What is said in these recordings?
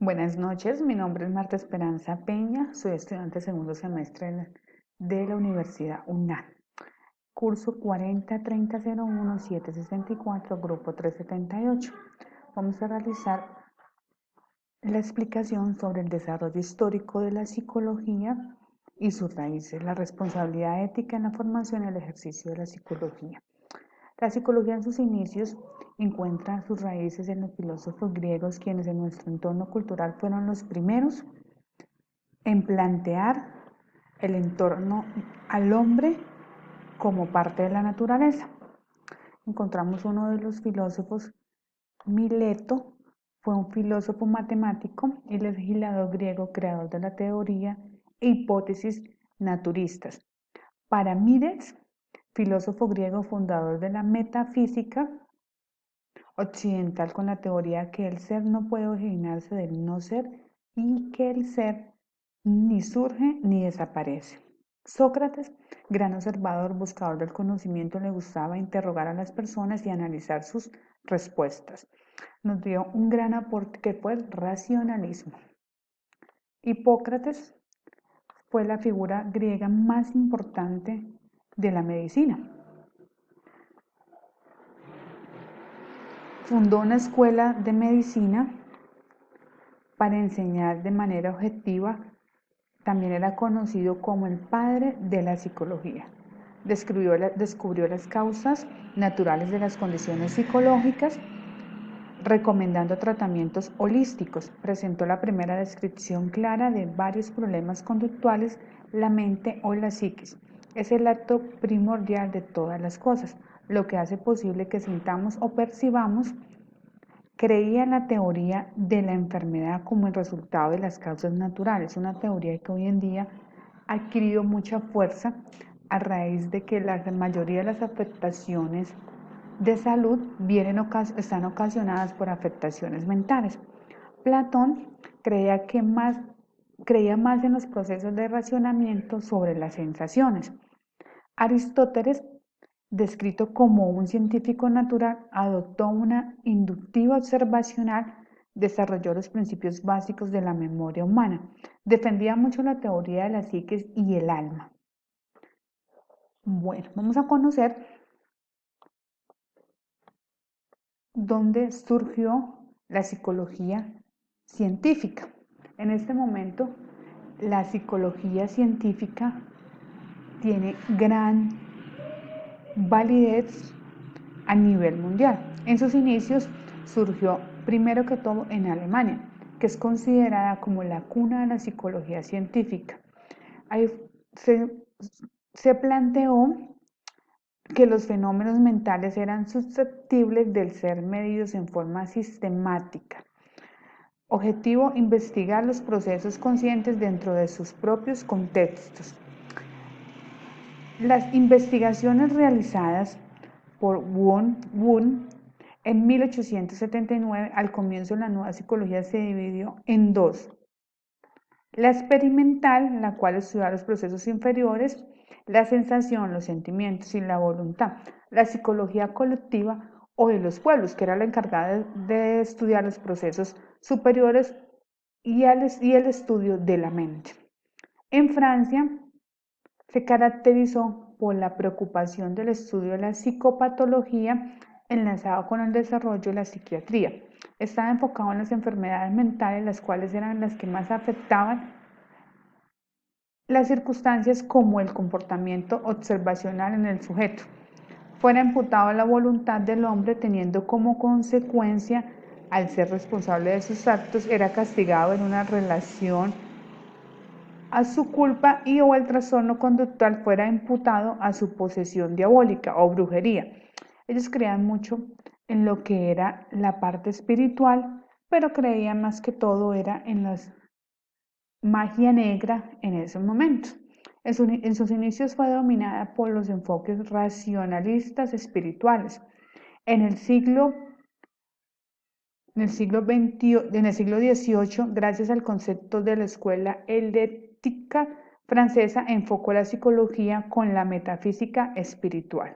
Buenas noches, mi nombre es Marta Esperanza Peña, soy estudiante segundo semestre de la Universidad UNAM, curso 40301764, grupo 378. Vamos a realizar la explicación sobre el desarrollo histórico de la psicología y sus raíces, la responsabilidad ética en la formación y el ejercicio de la psicología. La psicología en sus inicios encuentra sus raíces en los filósofos griegos, quienes en nuestro entorno cultural fueron los primeros en plantear el entorno al hombre como parte de la naturaleza. Encontramos uno de los filósofos, Mileto, fue un filósofo matemático y legislador griego, creador de la teoría e hipótesis naturistas. Parménides, filósofo griego, fundador de la metafísica occidental, con la teoría que el ser no puede originarse del no ser y que el ser ni surge ni desaparece. Sócrates, gran observador, buscador del conocimiento, le gustaba interrogar a las personas y analizar sus respuestas. Nos dio un gran aporte que fue el racionalismo. Hipócrates fue la figura griega más importante de la medicina. Fundó una escuela de medicina para enseñar de manera objetiva. También era conocido como el padre de la psicología. Descubrió las causas naturales de las condiciones psicológicas, recomendando tratamientos holísticos. Presentó la primera descripción clara de varios problemas conductuales, la mente o la psiquis. Es el acto primordial de todas las cosas, lo que hace posible que sintamos o percibamos. Creía en la teoría de la enfermedad como el resultado de las causas naturales, una teoría que hoy en día ha adquirido mucha fuerza a raíz de que la mayoría de las afectaciones de salud están ocasionadas por afectaciones mentales. Platón creía más en los procesos de racionamiento sobre las sensaciones. Aristóteles, descrito como un científico natural, adoptó una inductiva observacional, desarrolló los principios básicos de la memoria humana, defendía mucho la teoría de la psiquis y el alma. Bueno, vamos a conocer dónde surgió la psicología científica. En este momento, la psicología científica tiene gran validez a nivel mundial. En sus inicios surgió primero que todo en Alemania, que es considerada como la cuna de la psicología científica. Ahí se planteó que los fenómenos mentales eran susceptibles del ser medidos en forma sistemática. Objetivo: investigar los procesos conscientes dentro de sus propios contextos. Las investigaciones realizadas por Wundt en 1879, al comienzo de la nueva psicología, se dividió en dos: la experimental, la cual estudia los procesos inferiores, la sensación, los sentimientos y la voluntad; la psicología colectiva o de los pueblos, que era la encargada de estudiar los procesos superiores y el estudio de la mente. En Francia se caracterizó por la preocupación del estudio de la psicopatología, enlazado con el desarrollo de la psiquiatría. Estaba enfocado en las enfermedades mentales, las cuales eran las que más afectaban las circunstancias, como el comportamiento observacional en el sujeto. Fuera imputado a la voluntad del hombre, teniendo como consecuencia, al ser responsable de sus actos, era castigado en una relación a su culpa, y o el trastorno conductual fuera imputado a su posesión diabólica o brujería. Ellos creían mucho en lo que era la parte espiritual, pero creían más que todo era en la magia negra en ese momento. En sus inicios fue dominada por los enfoques racionalistas espirituales. En el siglo XVIII, gracias al concepto de la escuela helenística francesa, enfocó la psicología con la metafísica espiritual.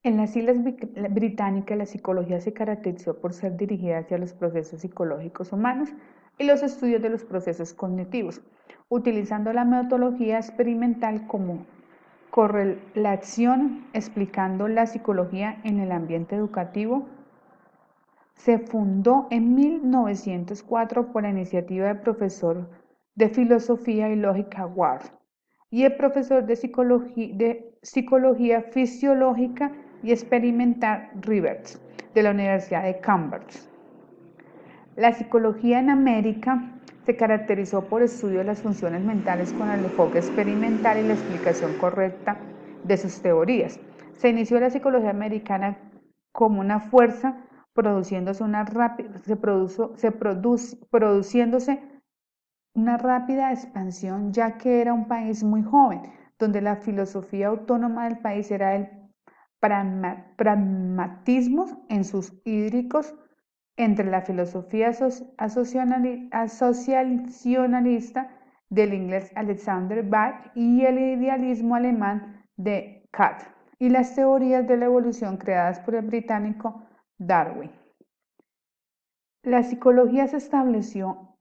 En las Islas Británicas, la psicología se caracterizó por ser dirigida hacia los procesos psicológicos humanos y los estudios de los procesos cognitivos, utilizando la metodología experimental como correlación, explicando la psicología en el ambiente educativo. Se fundó en 1904 por la iniciativa del profesor de Filosofía y Lógica Ward y el profesor de Psicología Fisiológica y Experimental Rivers de la Universidad de Cambridge. La psicología en América se caracterizó por estudio de las funciones mentales con el enfoque experimental y la explicación correcta de sus teorías. Se inició la psicología americana como una fuerza produciéndose una rápida expansión, ya que era un país muy joven, donde la filosofía autónoma del país era el pragmatismo en sus hídricos entre la filosofía asociacionalista del inglés Alexander Bach y el idealismo alemán de Kant y las teorías de la evolución creadas por el británico Darwin. La psicología se estableció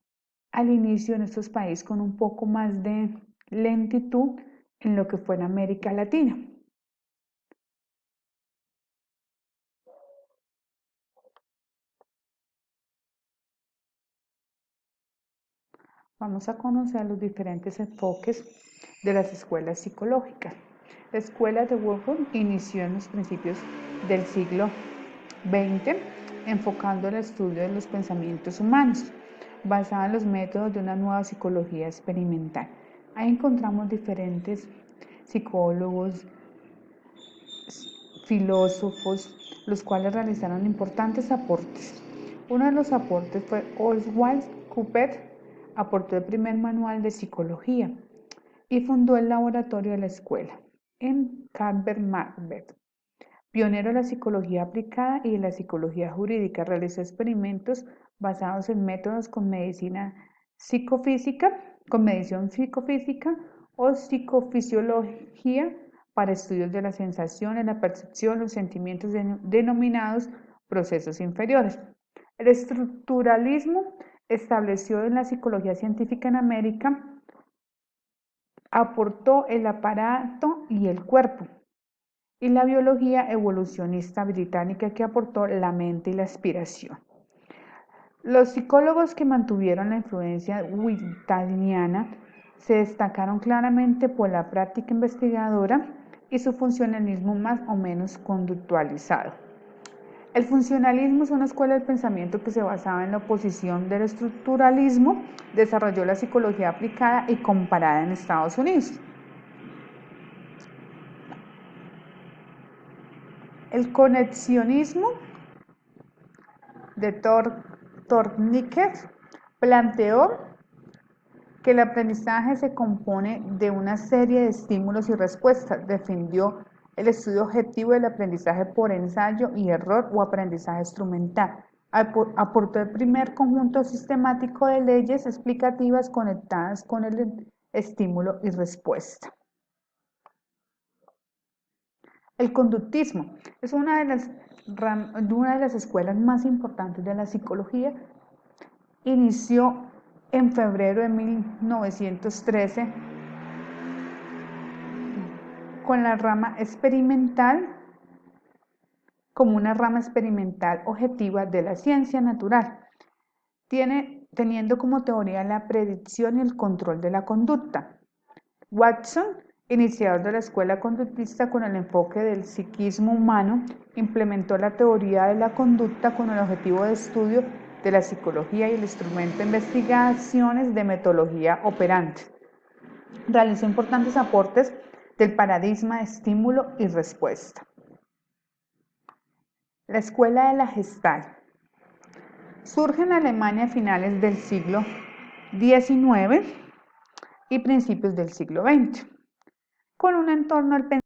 al inicio en estos países con un poco más de lentitud en lo que fue en América Latina. Vamos a conocer los diferentes enfoques de las escuelas psicológicas. La escuela de Woods inició en los principios del siglo XX, enfocando el estudio de los pensamientos humanos, basada en los métodos de una nueva psicología experimental. Ahí encontramos diferentes psicólogos, filósofos, los cuales realizaron importantes aportes. Uno de los aportes fue Oswald Couper, aportó el primer manual de psicología y fundó el laboratorio de la escuela en Carver. Pionero de la psicología aplicada y de la psicología jurídica, realizó experimentos basados en métodos con medición psicofísica o psicofisiología para estudios de las sensaciones, la percepción, los sentimientos denominados procesos inferiores. El estructuralismo estableció en la psicología científica en América, aportó el aparato y el cuerpo, y la biología evolucionista británica que aportó la mente y la aspiración. Los psicólogos que mantuvieron la influencia whitaniana se destacaron claramente por la práctica investigadora y su funcionalismo más o menos conductualizado. El funcionalismo es una escuela del pensamiento que se basaba en la oposición del estructuralismo, desarrolló la psicología aplicada y comparada en Estados Unidos. El conexionismo de Thorndike planteó que el aprendizaje se compone de una serie de estímulos y respuestas. Defendió el estudio objetivo del aprendizaje por ensayo y error o aprendizaje instrumental. Aportó el primer conjunto sistemático de leyes explicativas conectadas con el estímulo y respuesta. El conductismo es una de las escuelas más importantes de la psicología. Inició en febrero de 1913 con la rama experimental como una rama experimental objetiva de la ciencia natural, teniendo como teoría la predicción y el control de la conducta. Watson, iniciador de la escuela conductista con el enfoque del psiquismo humano, implementó la teoría de la conducta con el objetivo de estudio de la psicología y el instrumento de investigaciones de metodología operante. Realizó importantes aportes del paradigma de estímulo y respuesta. La escuela de la Gestalt surge en Alemania a finales del siglo XIX y principios del siglo XX, con un entorno al pensamiento.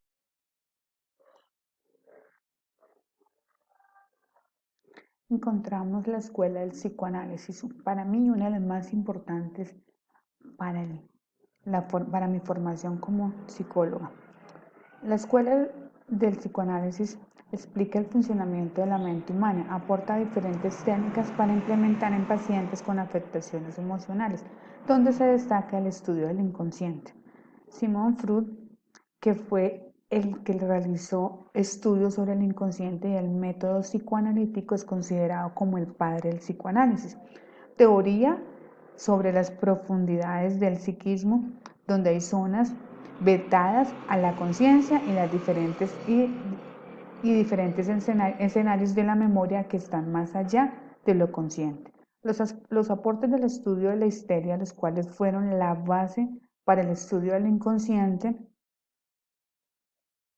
Encontramos la escuela del psicoanálisis, para mí una de las más importantes para mi formación como psicóloga. La escuela del psicoanálisis explica el funcionamiento de la mente humana, aporta diferentes técnicas para implementar en pacientes con afectaciones emocionales, donde se destaca el estudio del inconsciente. Sigmund Freud, que fue el que realizó estudios sobre el inconsciente y el método psicoanalítico, es considerado como el padre del psicoanálisis. Teoría sobre las profundidades del psiquismo, donde hay zonas vetadas a la conciencia y las diferentes escenarios de la memoria que están más allá de lo consciente. Los aportes del estudio de la histeria, los cuales fueron la base para el estudio del inconsciente,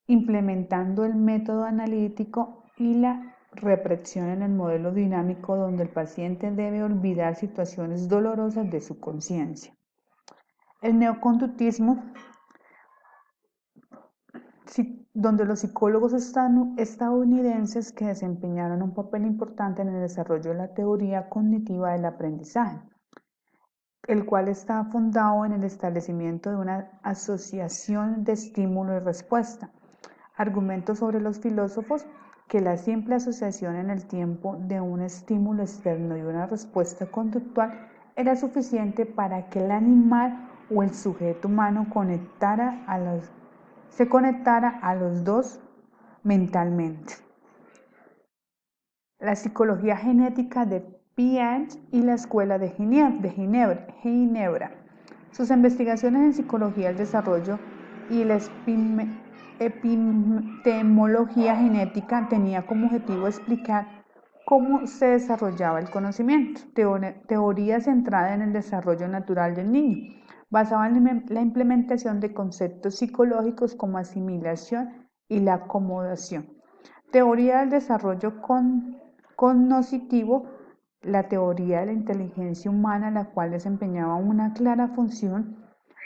implementando el método analítico y la represión en el modelo dinámico, donde el paciente debe olvidar situaciones dolorosas de su conciencia. El neoconductismo, donde los psicólogos estadounidenses que desempeñaron un papel importante en el desarrollo de la teoría cognitiva del aprendizaje, el cual está fundado en el establecimiento de una asociación de estímulo y respuesta. Argumentos sobre los filósofos que la simple asociación en el tiempo de un estímulo externo y una respuesta conductual era suficiente para que el animal o el sujeto humano se conectara a los dos mentalmente. La psicología genética de Piaget y la Escuela de Ginebra. Sus investigaciones en psicología del desarrollo y la epistemología genética tenía como objetivo explicar cómo se desarrollaba el conocimiento, teoría centrada en el desarrollo natural del niño, basada en la implementación de conceptos psicológicos como asimilación y la acomodación. Teoría del desarrollo cognoscitivo, la teoría de la inteligencia humana, la cual desempeñaba una clara función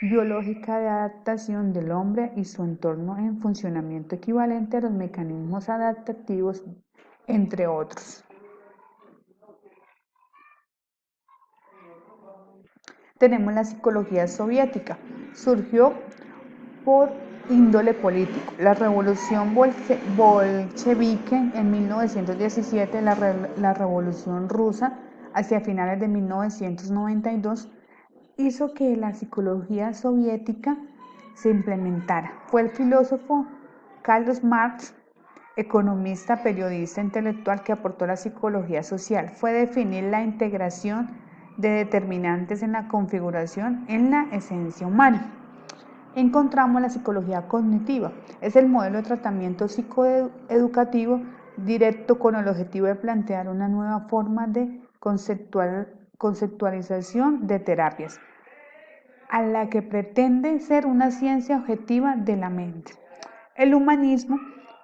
biológica de adaptación del hombre y su entorno en funcionamiento equivalente a los mecanismos adaptativos, entre otros. Tenemos la psicología soviética. Surgió por índole político. La revolución bolchevique en 1917, la revolución rusa hacia finales de 1992, hizo que la psicología soviética se implementara. Fue el filósofo Carlos Marx, economista, periodista, intelectual, que aportó la psicología social. Fue definir la integración de determinantes en la configuración en la esencia humana. Encontramos la psicología cognitiva. Es el modelo de tratamiento psicoeducativo directo con el objetivo de plantear una nueva forma de conceptualización de terapias, a la que pretende ser una ciencia objetiva de la mente. El humanismo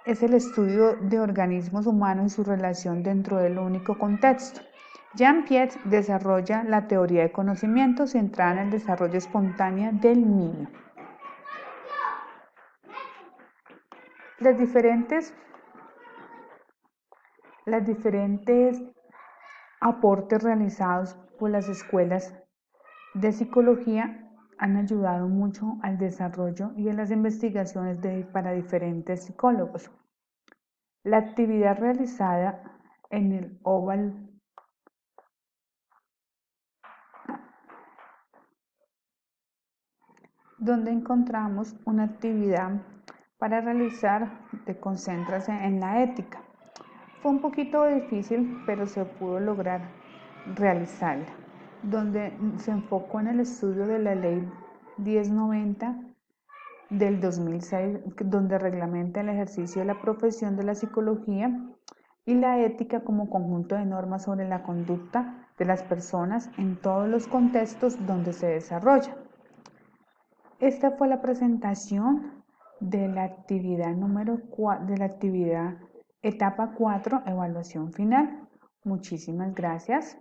es el estudio de organismos humanos y su relación dentro del único contexto. Jean Piaget desarrolla la teoría de conocimiento centrada en el desarrollo espontáneo del niño. Las diferentes aportes realizados por las escuelas de psicología han ayudado mucho al desarrollo y en las investigaciones para diferentes psicólogos. La actividad realizada en el Oval donde encontramos una actividad para realizar de concéntrase en la ética. Fue un poquito difícil, pero se pudo lograr realizarla, donde se enfocó en el estudio de la ley 1090 del 2006, donde reglamenta el ejercicio de la profesión de la psicología y la ética como conjunto de normas sobre la conducta de las personas en todos los contextos donde se desarrolla. Esta fue la presentación de la actividad etapa 4, evaluación final. Muchísimas gracias.